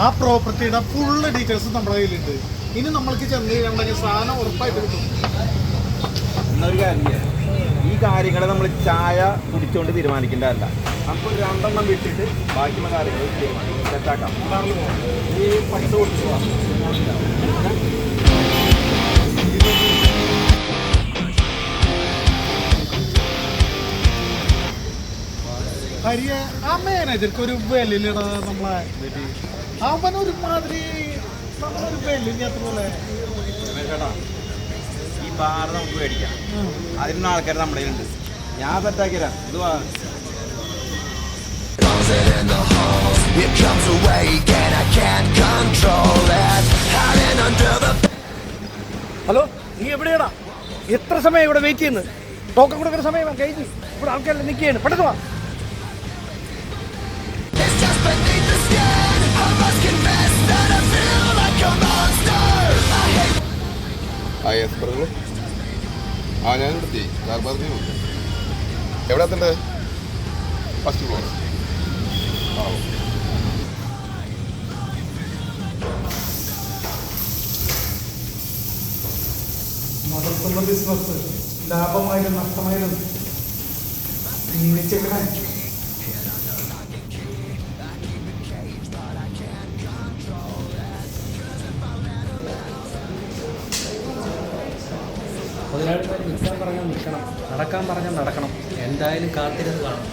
ആ പ്രോപ്പർട്ടിയുടെ full details നമ്മുടെ കയ്യിലുണ്ട്. ഇനി നമ്മൾക്ക് ചെന്ന് കഴിഞ്ഞിട്ടുണ്ടെങ്കിൽ സാധനം ഉറപ്പായിട്ട് കിട്ടും. എന്നൊരു കാര്യം, ഈ കാര്യങ്ങൾ നമ്മൾ ചായ കുടിച്ചുകൊണ്ട് തീരുമാനിക്കേണ്ടതല്ല. നമുക്ക് 2 എണ്ണം വിട്ടിട്ട് ബാക്കിയുള്ള കാര്യങ്ങൾ തീരുമാനിക്കും, സെറ്റാക്കാം. ഈ പൈസ കൊടുത്തു ഹരിയ ആ മാനേജർക്ക് ഒരു വിലയിലിട നമ്മളെ അവനൊരു മാതിരി നമ്മളൊരു വിലയില്ലാത്ത പോലെ. ഈ ബാർ നമുക്ക് മേടിക്കാം, അതിനുള്ള ആൾക്കാർ നമ്മുടെ കയ്യിലുണ്ട്. ഞാൻ സെറ്റാക്കി തരാം. ഇത് ഹലോ, നീ എവിടെയാടാ? എത്ര സമയം ഇവിടെ വെയിറ്റ് ചെയ്യുന്നത്? ടോക്കൺ കൊടുക്കുന്ന സമയം കഴിഞ്ഞ് ഇവിടെ ആൾക്കാരെല്ലാം നിൽക്കുകയാണ്. പെട്ടെന്ന് വാ. ഞാൻ നിർത്തി കാർ പാർക്കിംഗ് എവിടെ എത്തണ്ടേ? First floor. നടത്തുന്ന ബിസിനസ് ലാഭമായാലും നഷ്ടമായാലും ജീവിച്ചേക്കണേ. മുതലാളിമാർ നിൽക്കാൻ പറഞ്ഞാൽ നിൽക്കണം, നടക്കാൻ പറഞ്ഞാൽ നടക്കണം. എന്തായാലും കാത്തിരുന്ന് കാണും.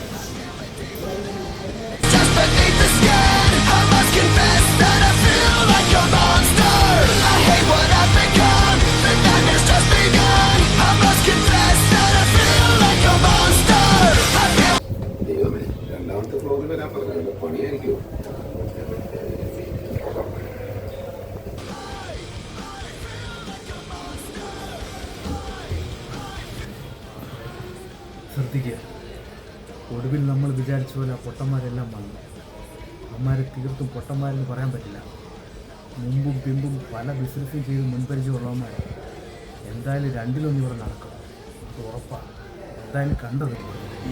രണ്ടാമത്തെ ഫ്ലോറിൽ വരാൻ പറഞ്ഞു. പണിയായിരിക്കും. ശ്രദ്ധിക്കുക, ഒടുവിൽ നമ്മൾ വിചാരിച്ച പോലെ പൊട്ടന്മാരെല്ലാം വന്നു. അമ്മമാരെ തീർത്തും പൊട്ടന്മാരെന്ന് പറയാൻ പറ്റില്ല. മുമ്പും പിമ്പും പല ബിസിനസ്സും ചെയ്ത് മുൻപരിചയമുള്ളവന്മാർ. എന്തായാലും 2-1 ഇവിടെ നടക്കും, അത് ഉറപ്പാണ്. എന്തായാലും കണ്ടത്.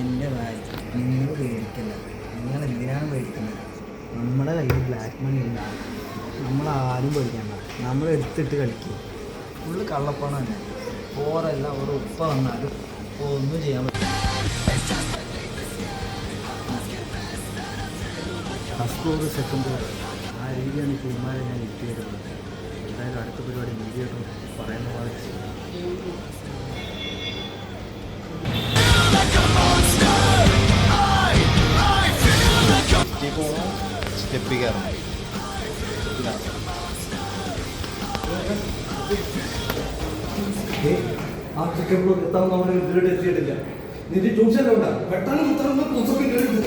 എൻ്റെ കാര്യം നിങ്ങൾ പേടിക്കണ്ട. നിങ്ങൾ എന്തിനാണ് പേടിക്കുന്നത്? നമ്മുടെ കയ്യിൽ ബ്ലാക്ക് മണി ഉണ്ടാകും. നമ്മളാരും പേടിക്കണ്ട. നമ്മൾ എടുത്തിട്ട് കളിക്കും. ഫുള്ള് കള്ളപ്പണം തന്നെ. ഓറല്ല ഒരു ഉപ്പ വന്നാലും ഒന്നും ചെയ്യാൻ പറ്റില്ല. ഫസ്റ്റ് ഫ്ലോർ, സെക്കൻഡ് ഫ്ലോർ, ആ രീതിയാണ് ഇപ്പോൾ ഇമാരെ ഞാൻ എത്തിയിരുന്നത്. എന്തായാലും അടുത്ത പരിപാടി മീഡിയേറ്റർ പറയുന്ന പോലെ സ്റ്റെപ്പ് കയറണം. ആ ചിക്കൻ ബ്ലോക്ക് എത്താൻ നമ്മൾ വീട് എത്തിയിട്ടില്ല. നിന്റെ ട്യൂഷൻ്റെ ഉണ്ടാ പെട്ടെന്ന് ഉത്തരം പുസ്തകം കേട്ടു.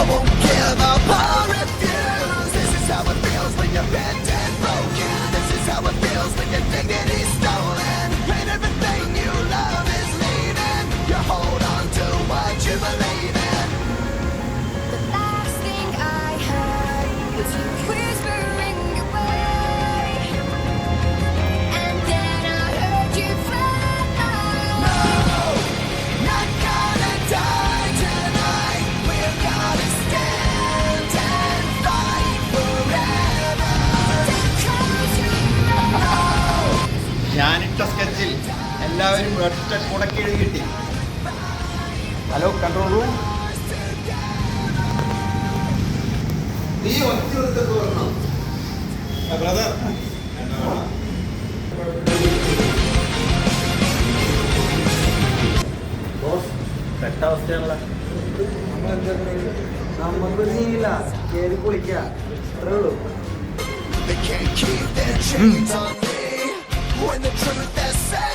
I won't give up or refuse. This is how it feels when you're bent and broken. This is how it feels when your dignity's stolen and everything you love is leaving. You hold on to what you believe in. The last thing I heard was you whispering away, and then I heard you fly. No, not gonna die tonight. We're gonna stand and fight forever. ഞാനിട്ട സ്കെച്ചിൽ എല്ലാവരും ഒറ്റ കുടക്കീഴ് കിട്ടി. Hello, control room. നീ ഒറ്റ വരണം brother. പെട്ട അവസ്ഥയാണല്ലോ. നമുക്കൊരു സീനില്ല. കയറി പൊളിക്കാം, അത്രേ ഉള്ളൂ. They can't keep their chains on me when the truth has set